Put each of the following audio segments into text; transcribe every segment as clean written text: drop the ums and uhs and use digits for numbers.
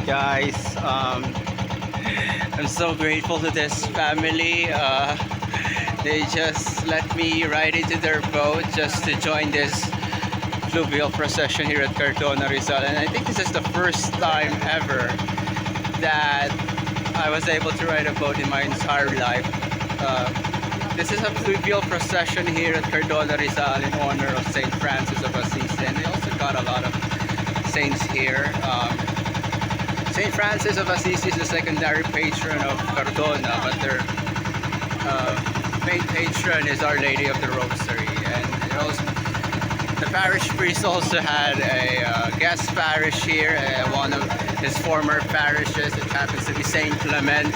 guys. I'm so grateful to this family. They just let me ride into their boat just to join this fluvial procession here at Cardona, Rizal. And I think this is the first time ever that I was able to ride a boat in my entire life. This is a fluvial procession here at Cardona, Rizal in honor of Saint Francis of Assisi. And they also got a lot of saints here. Saint Francis of Assisi is the secondary patron of Cardona, but their main patron is Our Lady of the Rosary. And the parish priest also had a guest parish here, one of his former parishes. It happens to be Saint Clement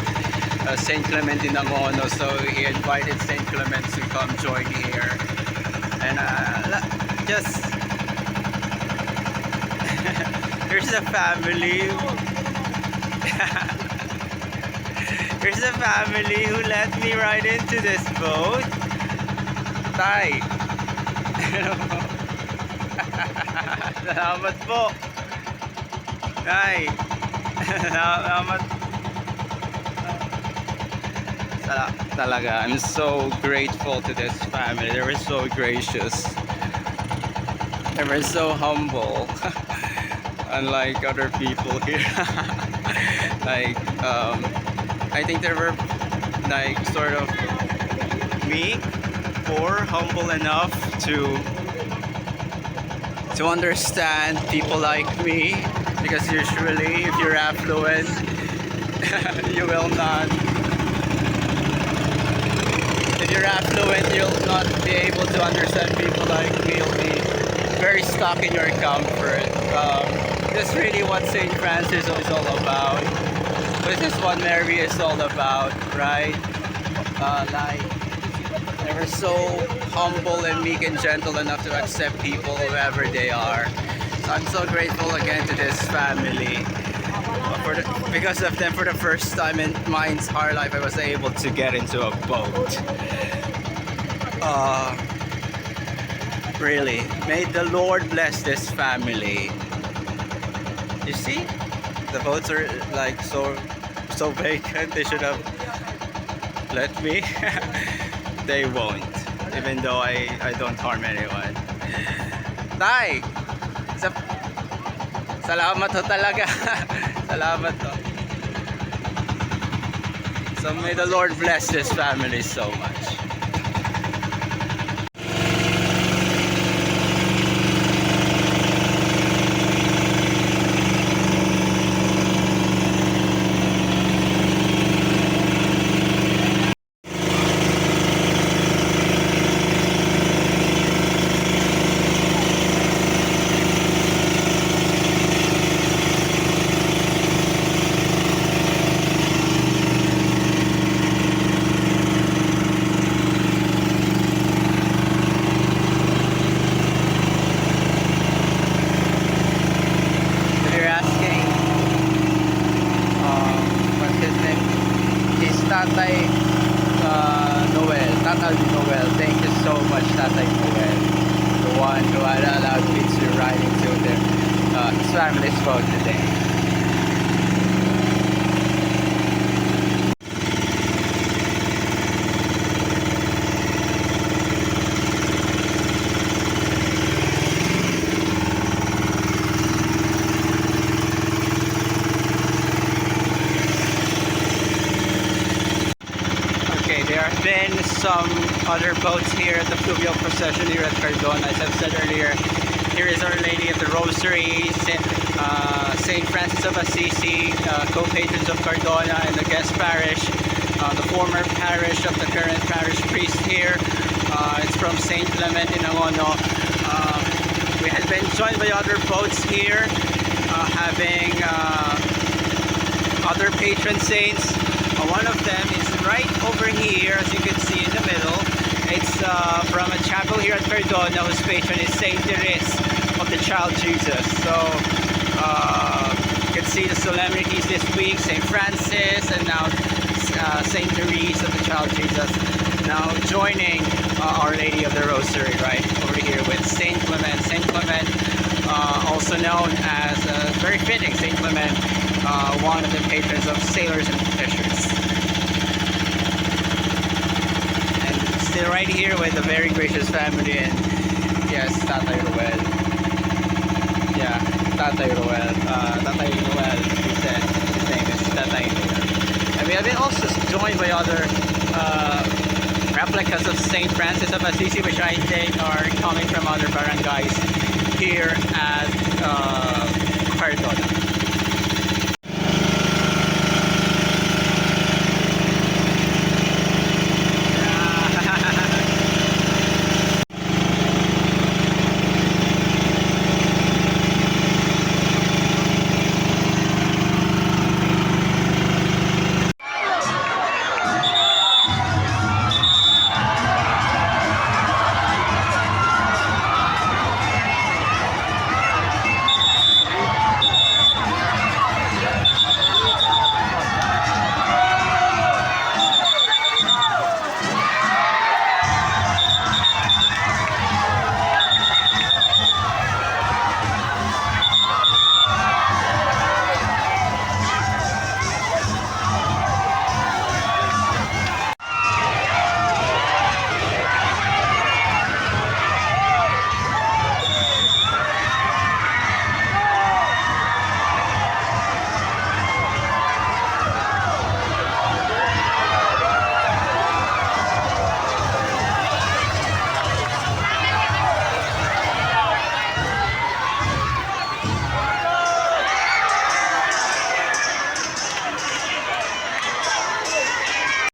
in Angono, so he invited Saint Clement to come join here. And just here's the family. Here's the family who let me ride into this boat. Tay. Salamat po. Tay. Salamat. Talaga, I'm so grateful to this family. They were so gracious. They were so humble. Unlike other people here. I think they were like sort of meek or humble enough to understand people like me, because usually if you're affluent you will not if you're affluent you'll not be able to understand people like me. You'll be very stuck in your comfort. That's really what Saint Francis is all about. This is what Mary is all about, right? They were so humble and meek and gentle enough to accept people whoever they are. So I'm so grateful again to this family. Because of them, for the first time in my entire life, I was able to get into a boat. Really, may the Lord bless this family. You see, the boats are like so vacant. They should have let me. They won't, even though I don't harm anyone. Tay, salamat ho talaga. Salamat ho. So may the Lord bless this family so much. Tatay Noel, thank you so much, Tatay Noel, the one who had allowed me to ride into his family's boat today. There have been some other boats here at the fluvial procession here at Cardona. As I've said earlier, here is Our Lady of the Rosary, Saint Francis of Assisi, co-patrons of Cardona, and the guest parish, the former parish of the current parish priest here. It's from Saint Clement in Angono. We had been joined by other boats here, having other patron saints. One of them is right over here, as you can see in the middle. It's from a chapel here at Cardona whose patron is Saint Therese of the Child Jesus. So you can see the solemnities this week, Saint Francis and now Saint Therese of the Child Jesus. Now joining Our Lady of the Rosary right over here with Saint Clement. Saint Clement, also known as, very fitting, Saint Clement one of the patrons of sailors and fishers. And still right here with a very gracious family, and yes, Tatay Ruel. Yeah, Tatay Ruel. Tatay Ruel, he said his name is Tatay Ruel. And we have been also joined by other replicas of St. Francis of Assisi, which I think are coming from other barangays here at